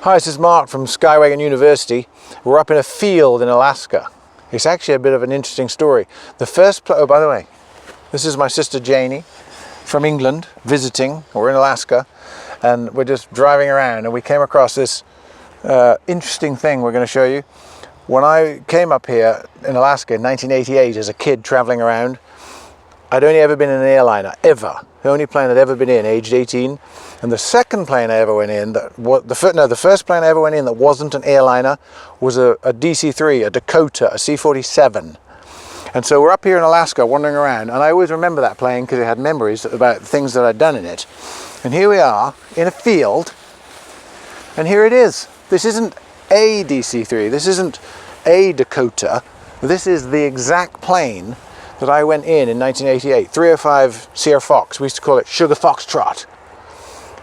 Hi, this is Mark from Skywagon University. We're up in a field in Alaska. It's actually a bit of an interesting story. Oh, by the way, this is my sister Janie from England visiting. We're in Alaska and we're just driving around and we came across this interesting thing we're going to show you. When I came up here in Alaska in 1988 as a kid traveling around, I'd only ever been in an airliner, ever. The only plane I'd ever been in, aged 18. And the second plane I ever went in, the first plane I ever went in that wasn't an airliner was a DC3, a Dakota, a C-47. And so we're up here in Alaska wandering around, and I always remember that plane because it had memories about things that I'd done in it. And here we are in a field, and here it is. This isn't a DC3, this isn't a Dakota, this is the exact plane that I went in 1988, 305 Sierra Fox. We used to call it Sugar Foxtrot.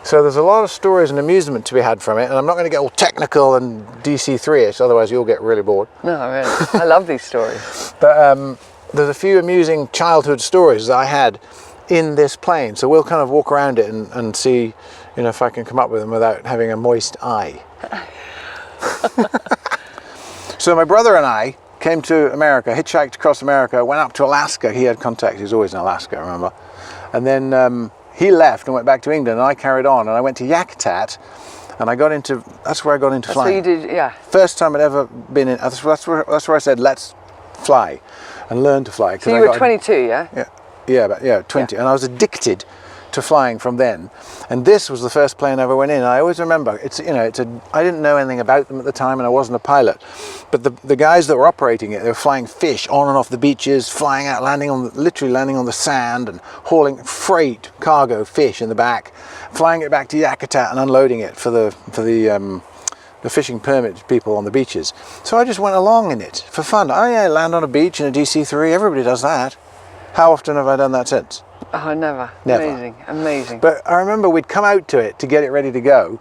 So there's a lot of stories and amusement to be had from it, and I'm not going to get all technical and DC3ish, otherwise you'll get really bored. No, really. I love these stories. But there's a few amusing childhood stories that I had in this plane, so we'll kind of walk around it and see, you know, if I can come up with them without having a moist eye. So my brother and I came to America, hitchhiked across America, went up to Alaska. He had contact, he was always in Alaska, I remember. And then he left and went back to England, and I carried on, and I went to Yakat, and I got into, that's where I got into flying. So you did, yeah. First time I'd ever been in, that's where I said, let's fly and learn to fly. So you were 22, yeah? Yeah, 20, yeah. And I was addicted to flying from then, and this was the first plane I ever went in. I always remember I didn't know anything about them at the time, and I wasn't a pilot, but the guys that were operating it, they were flying fish on and off the beaches, flying out, literally landing on the sand and hauling freight cargo fish in the back, flying it back to Yakat and unloading it for the fishing permit people on the beaches. So I just went along in it for fun. Oh yeah, land on a beach in a DC3, everybody does that. How often have I done that since? Oh, never. Amazing, amazing. But I remember we'd come out to it to get it ready to go,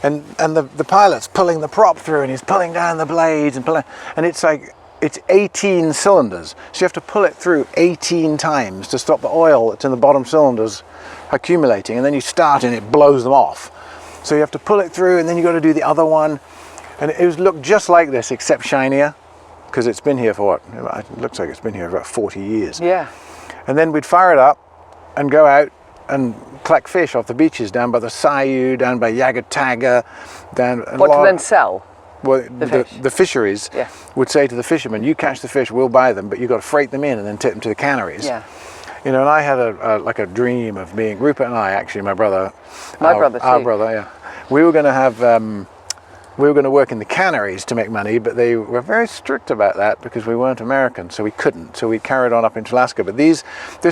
and the pilot's pulling the prop through, and he's pulling down the blades and it's 18 cylinders, so you have to pull it through 18 times to stop the oil that's in the bottom cylinders accumulating, and then you start and it blows them off. So you have to pull it through, and then you got to do the other one, and it looked just like this except shinier, because it's been here for what? It looks like it's been here for about 40 years. Yeah. And then we'd fire it up and go out and collect fish off the beaches down by the Sayou, down by Yagat, what to then sell? Well, the fisheries would say to the fishermen, you catch the fish, we'll buy them, but you've got to freight them in and then take them to the canneries. Yeah. You know, and I had a dream of being, Rupert and I, actually, my brother. Our brother, yeah. We were going to have, we were going to work in the canneries to make money, but they were very strict about that because we weren't American, so we couldn't. So we carried on up into Alaska. But this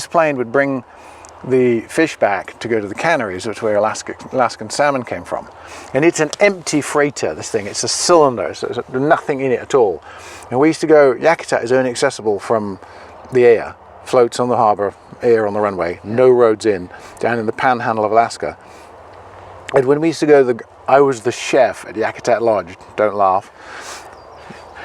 plane would bring the fish back to go to the canneries, which is where Alaskan salmon came from. And it's an empty freighter, this thing. It's a cylinder, so there's nothing in it at all. And we used to go, Yakat is only accessible from the air, floats on the harbour, air on the runway, no roads in, down in the panhandle of Alaska. And when we used to go, I was the chef at Yakat Lodge. Don't laugh.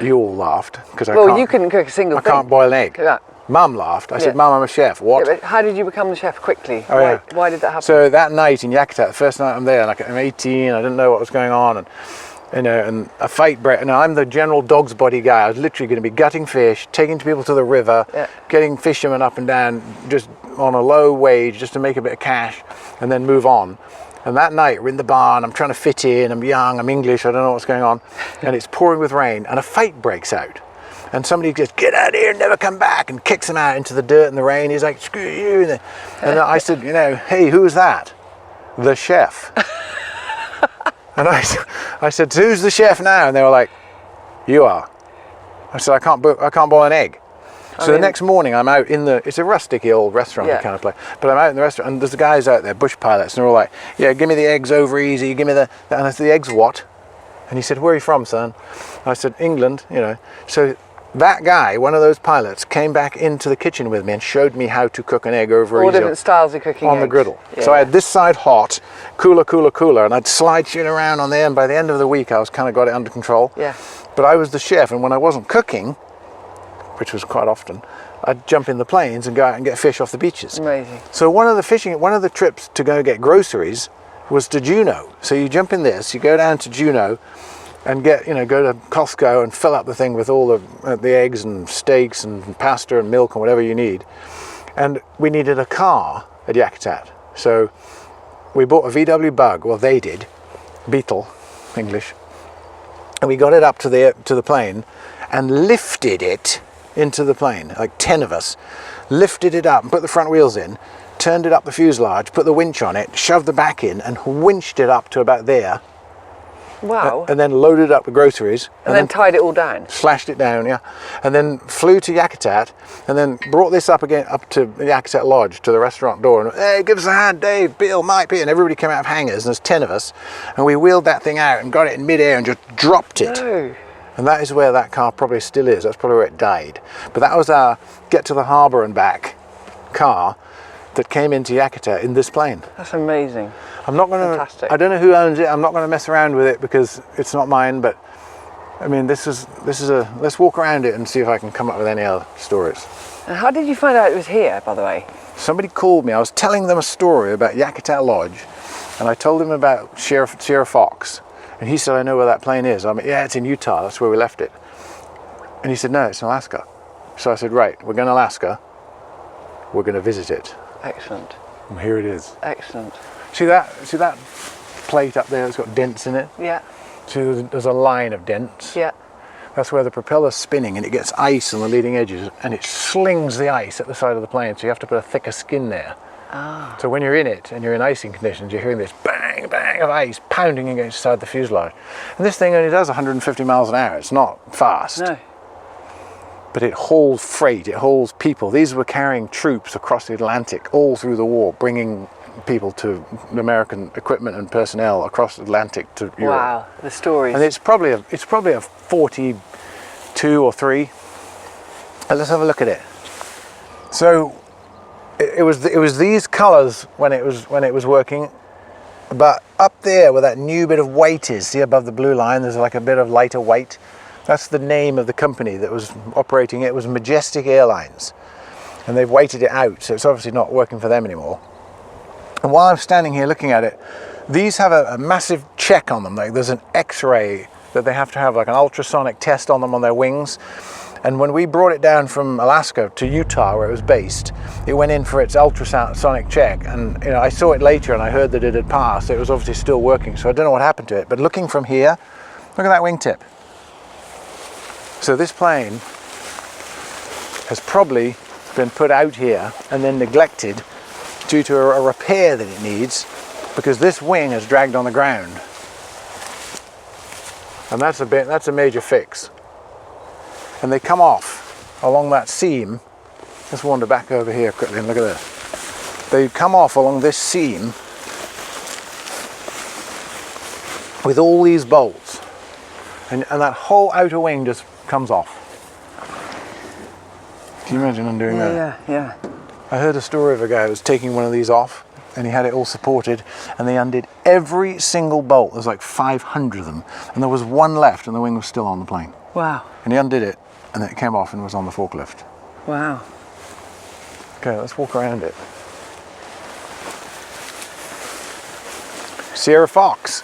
You all laughed because you couldn't cook a single thing. I can't boil an egg. Yeah. Mum laughed. I said, Mum, I'm a chef. What? Yeah, but how did you become the chef quickly? Why did that happen? So that night in Yakat, the first night I'm there, like I'm 18, I didn't know what was going on, and you know, and a fight break. And I'm the general dog's body guy. I was literally going to be gutting fish, taking people to the river, getting fishermen up and down, just on a low wage, just to make a bit of cash, and then move on. And that night we're in the barn, I'm trying to fit in, I'm young, I'm English, I don't know what's going on, and it's pouring with rain, and a fight breaks out. And somebody goes, get out of here, never come back, and kicks him out into the dirt and the rain. He's like, screw you. And I said, you know, hey, who's that? The chef. And I said, who's the chef now? And they were like, you are. I said, I can't boil an egg. So the next morning I'm out in it's a rusticy old restaurant kind of place, but I'm out in the restaurant and there's the guys out there, bush pilots, and they're all like, yeah, give me the eggs over easy, give me and I said, the eggs what? And he said, where are you from, son? I said, England, you know. So that guy, one of those pilots, came back into the kitchen with me and showed me how to cook an egg over all different styles of cooking on the griddle. Yeah. So I had this side hot, cooler, and I'd slide shit around on there, and by the end of the week I was kind of got it under control. Yeah. But I was the chef, and when I wasn't cooking, which was quite often, I'd jump in the planes and go out and get fish off the beaches. Amazing. So one of the trips to go get groceries was to Juneau. So you jump in this, you go down to Juneau and go to Costco and fill up the thing with all the eggs and steaks and pasta and milk and whatever you need. And we needed a car at Yakat. So we bought a VW Bug, well they did, Beetle, English, and we got it up to the plane and lifted it into the plane, like 10 of us, lifted it up and put the front wheels in, turned it up the fuselage, put the winch on it, shoved the back in and winched it up to about there. Wow. And then loaded up the groceries. And then tied it all down. Slashed it down, yeah. And then flew to Yakat and then brought this up to the Yakat Lodge, to the restaurant door. And, hey, give us a hand, Dave, Bill, Mike, Pete. And everybody came out of hangars, and there's 10 of us. And we wheeled that thing out and got it in midair and just dropped it. No. And that is where that car probably still is. That's probably where it died. But that was our get to the harbour and back car that came into Yakat in this plane. That's amazing. I'm not going to. Fantastic. I don't know who owns it. I'm not going to mess around with it because it's not mine. But I mean, this is a. Let's walk around it and see if I can come up with any other stories. And how did you find out it was here, by the way? Somebody called me. I was telling them a story about Yakat Lodge, and I told him about Sierra Fox, and he said, "I know where that plane is." I mean, yeah, it's in Utah. That's where we left it. And he said, "No, it's in Alaska." So I said, "Right, we're going to Alaska. We're going to visit it." Excellent. And here it is. Excellent. See that plate up there that's got dents in it? Yeah. See, there's a line of dents. Yeah. That's where the propeller's spinning and it gets ice on the leading edges and it slings the ice at the side of the plane, so you have to put a thicker skin there. Ah. So when you're in it and you're in icing conditions, you're hearing this bang, bang of ice pounding against the side of the fuselage. And this thing only does 150 miles an hour. It's not fast. No. But it holds freight, it holds people. These were carrying troops across the Atlantic all through the war, bringing people to American equipment and personnel across the Atlantic to Europe. Wow, the stories. And it's probably a 42 or 3. Let's have a look at it. So it was these colours when it was working, but up there where that new bit of white is, see above the blue line, there's like a bit of lighter white. That's the name of the company that was operating it. It was Majestic Airlines, and they've weighted it out, so it's obviously not working for them anymore. And while I'm standing here looking at it, these have a massive check on them. Like there's an X-ray that they have to have, like an ultrasonic test on them on their wings. And when we brought it down from Alaska to Utah, where it was based, it went in for its ultrasonic check. And I saw it later and I heard that it had passed. It was obviously still working, so I don't know what happened to it. But looking from here, look at that wingtip. So this plane has probably been put out here and then neglected due to a repair that it needs, because this wing has dragged on the ground. And that's a major fix. And they come off along that seam. Let's wander back over here quickly and look at this. They come off along this seam with all these bolts. And that whole outer wing just comes off. Can you imagine undoing that? Yeah. I heard a story of a guy who was taking one of these off and he had it all supported and they undid every single bolt. There's like 500 of them. And there was one left and the wing was still on the plane. Wow. And he undid it and then it came off and was on the forklift. Wow. Okay, let's walk around it. Sierra Fox.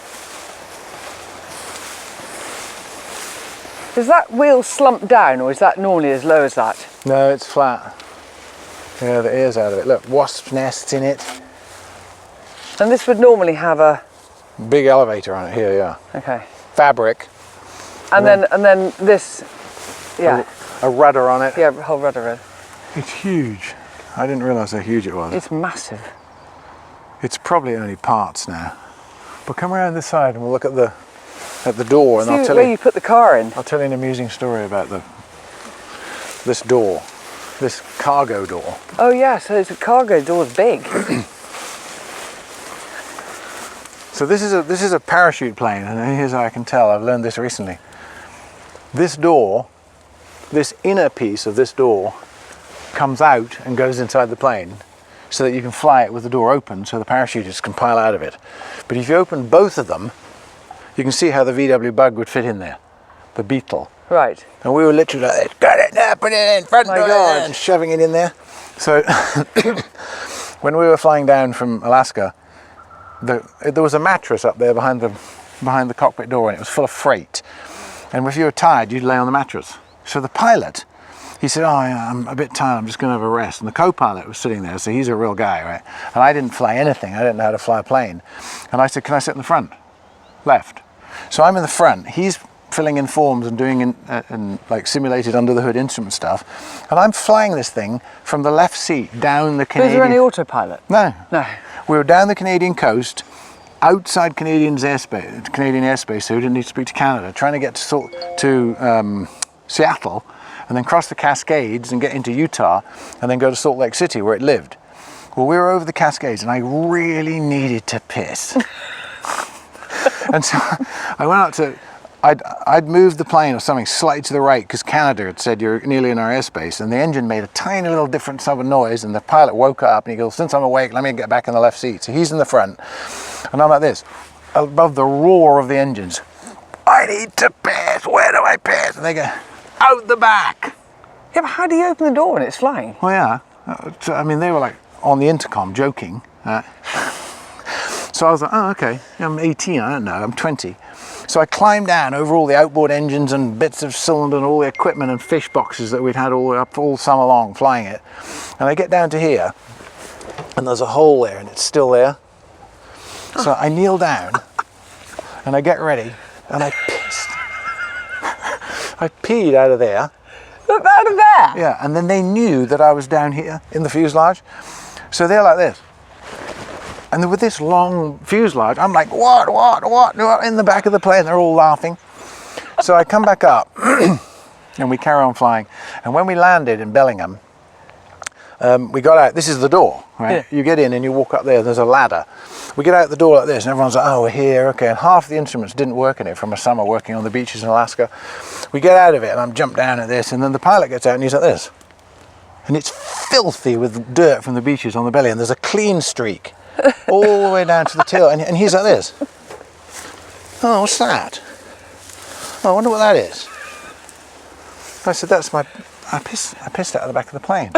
Is that wheel slumped down or is that normally as low as that? No, it's flat. Yeah, the ear's out of it. Look, wasp nests in it. And this would normally have a big elevator on it here, yeah. Okay. Fabric. And then this, yeah. A rudder on it. Yeah, a whole rudder. It's huge. I didn't realise how huge it was. It's massive. It's probably only parts now. But come around this side and we'll look at the door, and I'll tell where you put the car in. I'll tell you an amusing story about this door, this cargo door. Oh yeah, so the cargo door is big. So this is a parachute plane, and here's how I can tell. I've learned this recently. This door, this inner piece of this door, comes out and goes inside the plane, so that you can fly it with the door open, so the parachutists can pile out of it. But if you open both of them, you can see how the VW Bug would fit in there, the Beetle. Right. And we were literally like, got it now, put it in, front door, and shoving it in there. So when we were flying down from Alaska, there was a mattress up there behind the cockpit door, and it was full of freight. And if you were tired, you'd lay on the mattress. So the pilot, he said, "Oh, yeah, I'm a bit tired, I'm just going to have a rest." And the co-pilot was sitting there, so he's a real guy, right? And I didn't fly anything. I didn't know how to fly a plane. And I said, "Can I sit in the front?" Left. So I'm in the front. He's filling in forms and doing like simulated under the hood instrument stuff. And I'm flying this thing from the left seat down the Canadian... Was there any autopilot? No. No. We were down the Canadian coast, outside Canadian airspace, so we didn't need to speak to Canada, trying to get to Seattle, and then cross the Cascades and get into Utah, and then go to Salt Lake City where it lived. Well, we were over the Cascades, and I really needed to piss. And so I went out to... I'd moved the plane or something slightly to the right because Canada had said you're nearly in our airspace, and the engine made a tiny little different sort of noise, and the pilot woke up and he goes, "Since I'm awake, let me get back in the left seat." So he's in the front, and I'm like this, above the roar of the engines. "I need to piss, where do I piss?" And they go, "Out the back." Yeah, but how do you open the door when it's flying? Well, yeah. So, I mean, they were like on the intercom joking. So I was like, "Oh, okay, I'm 18, I don't know, I'm 20. So I climbed down over all the outboard engines and bits of cylinder and all the equipment and fish boxes that we'd had all summer long flying it. And I get down to here, and there's a hole there, and it's still there. So I kneel down, and I get ready, and I pissed. I peed out of there. Out of there? Yeah, and then they knew that I was down here in the fuselage. So they're like this. And with this long fuselage, I'm like, what, in the back of the plane. They're all laughing. So I come back up, and we carry on flying. And when we landed in Bellingham, we got out. This is the door, right? Yeah. You get in and you walk up there. There's a ladder. We get out the door like this, and everyone's like, "Oh, we're here, okay." And half the instruments didn't work in it from a summer working on the beaches in Alaska. We get out of it, and I'm jumped down at this, and then the pilot gets out, and he's like this. And it's filthy with dirt from the beaches on the belly, and there's a clean streak all the way down to the tail, and he's like this. "Oh, what's that? Oh, I wonder what that is." I said, "That's my... I pissed out of the back of the plane."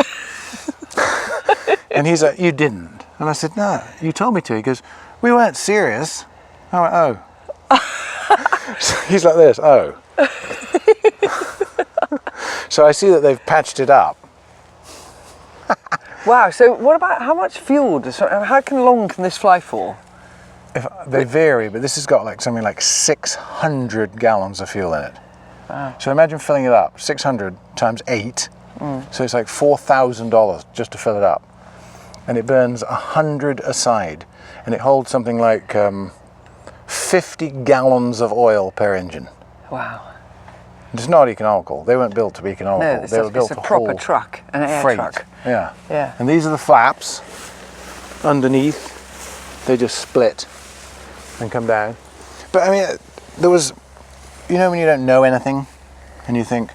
And he's like, "You didn't." And I said, "No, you told me to." He goes, "We weren't serious." I went, "Oh." So he's like this, "Oh." So I see that they've patched it up. Wow, so what about, how much fuel how long can this fly for? They vary, but this has got like something like 600 gallons of fuel in it. Wow. So imagine filling it up, 600 times 8, so it's like $4,000 just to fill it up. And it burns 100 a side, and it holds something like 50 gallons of oil per engine. Wow. It's not economical. They weren't built to be economical. No, they were built it's a for proper whole truck, an air freight. truck. Yeah. Yeah. And these are the flaps underneath. They just split and come down. But I mean, there was, you know, when you don't know anything and you think,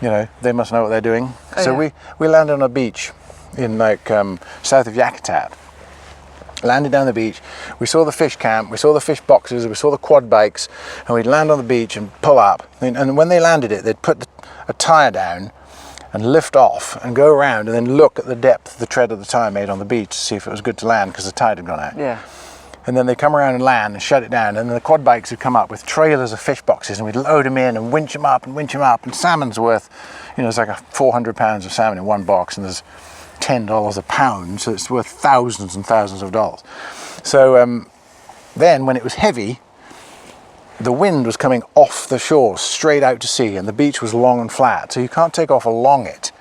you know, they must know what they're doing. Oh, So yeah. we landed on a beach in like south of Yakat. Landed down the beach, we saw the fish camp, we saw the fish boxes, we saw the quad bikes, and we'd land on the beach and pull up. And when they landed it, they'd put a tyre down and lift off and go around and then look at the depth the tread of the tyre made on the beach to see if it was good to land because the tide had gone out. Yeah. And then they'd come around and land and shut it down, and then the quad bikes would come up with trailers of fish boxes, and we'd load them in and winch them up, and salmon's worth, you know, it's like 400 pounds of salmon in one box, and there's $10 a pound, so it's worth thousands and thousands of dollars. So then when it was heavy, the wind was coming off the shore straight out to sea, and the beach was long and flat, so you can't take off along it.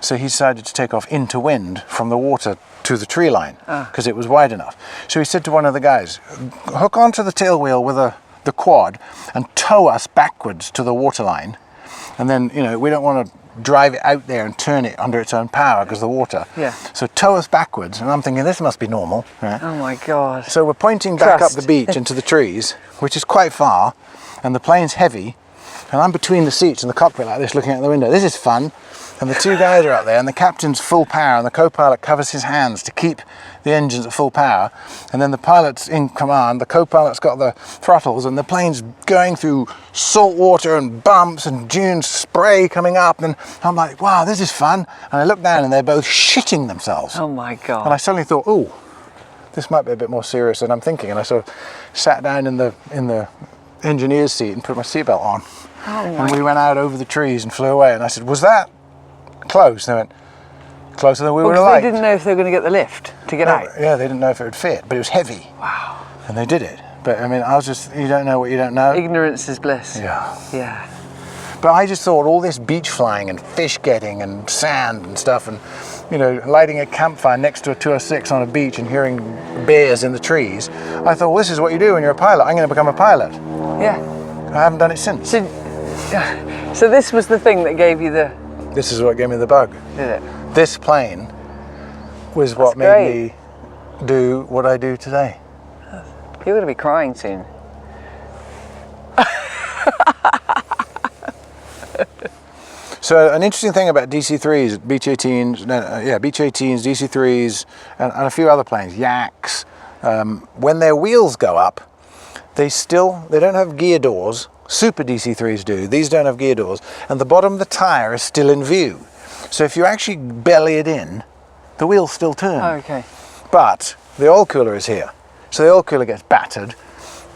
So he decided to take off into wind from the water to the tree line because it was wide enough. So he said to one of the guys, "Hook onto the tail wheel with the quad and tow us backwards to the water line, and then, you know, we don't want to drive it out there and turn it under its own power because of the water. Yeah. So tow us backwards." And I'm thinking, this must be normal, right? Oh my God. So we're pointing back Trust. up the beach into the trees, which is quite far, and the plane's heavy, and I'm between the seats in the cockpit like this, looking out the window. This is fun. And the two guys are up there, and the captain's full power, and the co-pilot covers his hands to keep the engines at full power. And then the pilot's in command, the co-pilot's got the throttles, and the plane's going through salt water and bumps and dunes, spray coming up. And I'm like, wow, this is fun. And I look down, and they're both shitting themselves. Oh my God. And I suddenly thought, ooh, this might be a bit more serious than I'm thinking. And I sort of sat down in the engineer's seat and put my seatbelt on. And we went out over the trees and flew away. And I said, was that close? And they went, closer than we would have liked. They didn't know if they were going to get the lift to get out. Yeah, they didn't know if it would fit, but it was heavy. Wow. And they did it. But I mean, I was just, you don't know what you don't know. Ignorance is bliss. Yeah. Yeah. But I just thought all this beach flying and fish getting and sand and stuff and, you know, lighting a campfire next to a 206 on a beach and hearing bears in the trees. I thought, well, this is what you do when you're a pilot. I'm going to become a pilot. Yeah. I haven't done it since. So this was the thing that gave you the... This is what gave me the bug. Did it? This plane was what made me do what I do today. You're going to be crying soon. So an interesting thing about DC3s, Beech 18s, Beech 18s, DC3s, and a few other planes, Yaks, when their wheels go up, they don't have gear doors. Super DC3s do. These don't have gear doors, and the bottom of the tire is still in view. So if you actually belly it in, the wheels still turn. Oh, okay. But the oil cooler is here. So the oil cooler gets battered,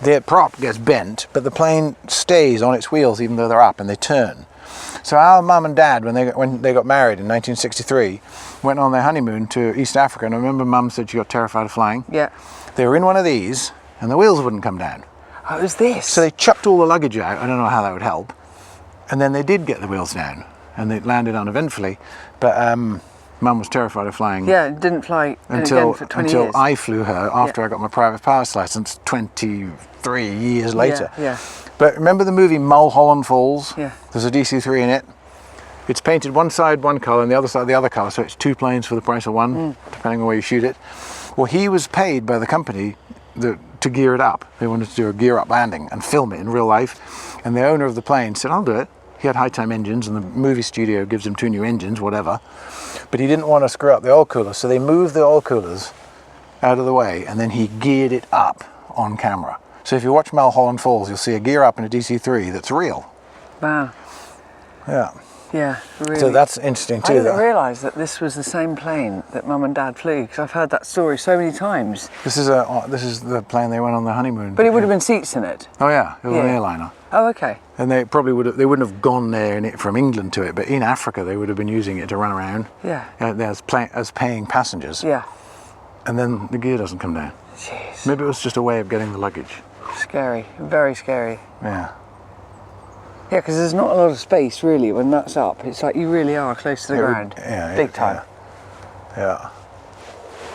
the prop gets bent, but the plane stays on its wheels even though they're up and they turn. So our mum and dad, when they got married in 1963, went on their honeymoon to East Africa. And I remember Mum said she got terrified of flying. Yeah. They were in one of these and the wheels wouldn't come down. Oh, it was this? So they chucked all the luggage out. I don't know how that would help. And then they did get the wheels down and they landed uneventfully. But Mum was terrified of flying. Yeah, it didn't fly until again for 20 years. I flew her after I got my private pilot's license 23 years later. Yeah. But remember the movie Mulholland Falls? Yeah. There's a DC3 in it. It's painted one side one colour and the other side the other colour, so it's 2 planes for the price of one, depending on where you shoot it. Well, he was paid by the company to gear it up. They wanted to do a gear up landing and film it in real life. And the owner of the plane said, I'll do it. He had high time engines and the movie studio gives him 2 new engines, whatever. But he didn't want to screw up the oil cooler, so they moved the oil coolers out of the way and then he geared it up on camera. So if you watch Mulholland Falls, you'll see a gear up in a DC3 that's real. Wow. Yeah. Yeah, really. So that's interesting too. I didn't realise that this was the same plane that Mum and Dad flew, because I've heard that story so many times. This is the plane they went on their honeymoon. But it would have been seats in it. Oh yeah, it was an airliner. Oh, okay. And they probably wouldn't have gone there from England to it, but in Africa they would have been using it to run around. Yeah. As paying passengers. Yeah. And then the gear doesn't come down. Jeez. Maybe it was just a way of getting the luggage. Scary, very scary. Yeah. Yeah, because there's not a lot of space really when that's up. It's like you really are close to the ground. Big time. Yeah.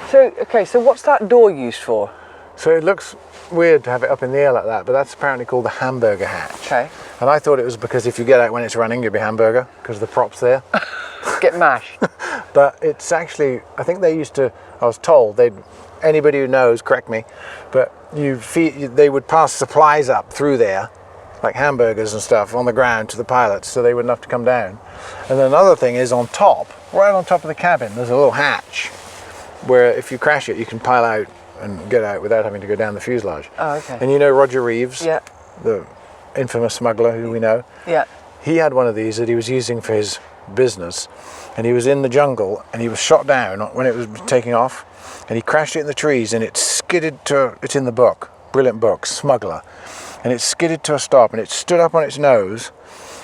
So, okay, so what's that door used for? So it looks weird to have it up in the air like that, but that's apparently called the hamburger hatch. Okay. And I thought it was because if you get out when it's running, you'll be hamburger, because the prop's there. Get mashed. But it's actually, I think they used to, I was told, anybody who knows, correct me, but they would pass supplies up through there, like hamburgers and stuff, on the ground to the pilots, so they wouldn't have to come down. And then another thing is on top, right on top of the cabin, there's a little hatch where if you crash it, you can pile out and get out without having to go down the fuselage. Oh, okay. And you know Roger Reeves, Yeah. the infamous smuggler who we know? Yeah. He had one of these that he was using for his business, and he was in the jungle and he was shot down when it was taking off, and he crashed it in the trees and it skidded to, it's in the book, brilliant book, Smuggler, and it skidded to a stop and it stood up on its nose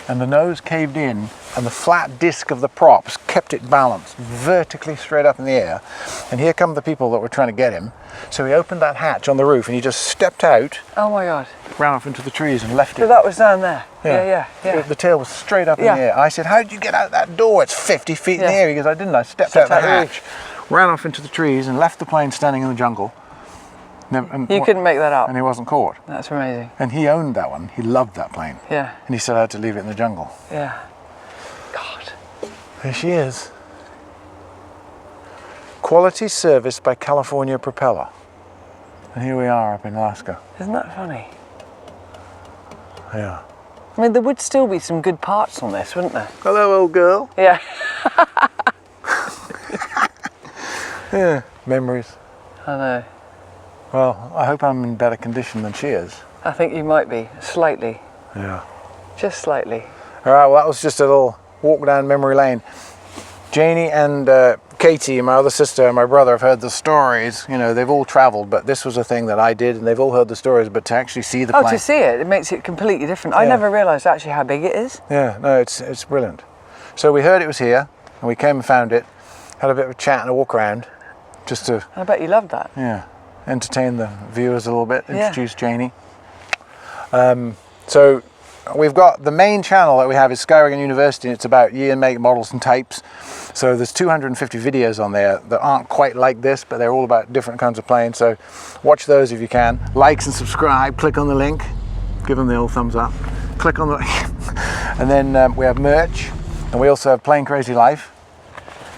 and the nose caved in and the flat disc of the props kept it balanced vertically straight up in the air. And here come the people that were trying to get him. So he opened that hatch on the roof and he just stepped out. Oh my God. Ran off into the trees and left it. So that was down there? Yeah. The tail was straight up in the air. I said, how did you get out that door? It's 50 feet in the air. He goes, I didn't. I stepped out the hatch, ran off into the trees and left the plane standing in the jungle. You couldn't make that up. And he wasn't caught. That's amazing. And he owned that one. He loved that plane. Yeah. And he said I had to leave it in the jungle. Yeah. God. There she is. Quality service by California Propeller. And here we are up in Alaska. Isn't that funny? Yeah. I mean, there would still be some good parts on this, wouldn't there? Hello, old girl. Yeah. Yeah. Memories. I know. Well, I hope I'm in better condition than she is. I think you might be, slightly. Yeah. Just slightly. All right, well, that was just a little walk down memory lane. Janie and Katie, my other sister, and my brother have heard the stories. You know, they've all travelled, but this was a thing that I did, and they've all heard the stories. But to actually see the plane, to see it makes it completely different. I never realised actually how big it is. Yeah, no, it's brilliant. So we heard it was here, and we came and found it, had a bit of a chat and a walk around, just to. I bet you loved that. Yeah, entertain the viewers a little bit, introduce Janie. So we've got the main channel that we have is Skywagon University, and it's about year, make, models and types. So there's 250 videos on there that aren't quite like this, but they're all about different kinds of planes. So watch those if you can. Like and subscribe, click on the link, give them the old thumbs up, click on the and then we have merch, and we also have Plane Crazy Life.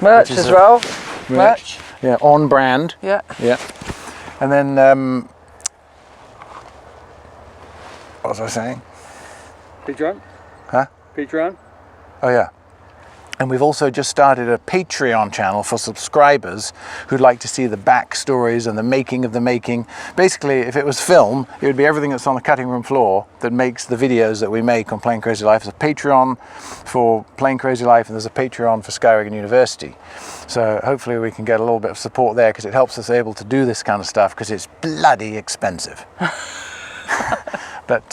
Merch as well. Merch. Yeah, on brand. Yeah. Yeah. And then, what was I saying? Patreon? Huh? Patreon? Oh yeah. And we've also just started a Patreon channel for subscribers who'd like to see the backstories and the making of the making. Basically, if it was film, it would be everything that's on the cutting room floor that makes the videos that we make on Plane Crazy Life. There's a Patreon for Plane Crazy Life, and there's a Patreon for Skywagon University. So hopefully we can get a little bit of support there, because it helps us able to do this kind of stuff, because it's bloody expensive. But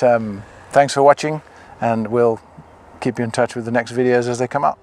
thanks for watching, and we'll keep you in touch with the next videos as they come up.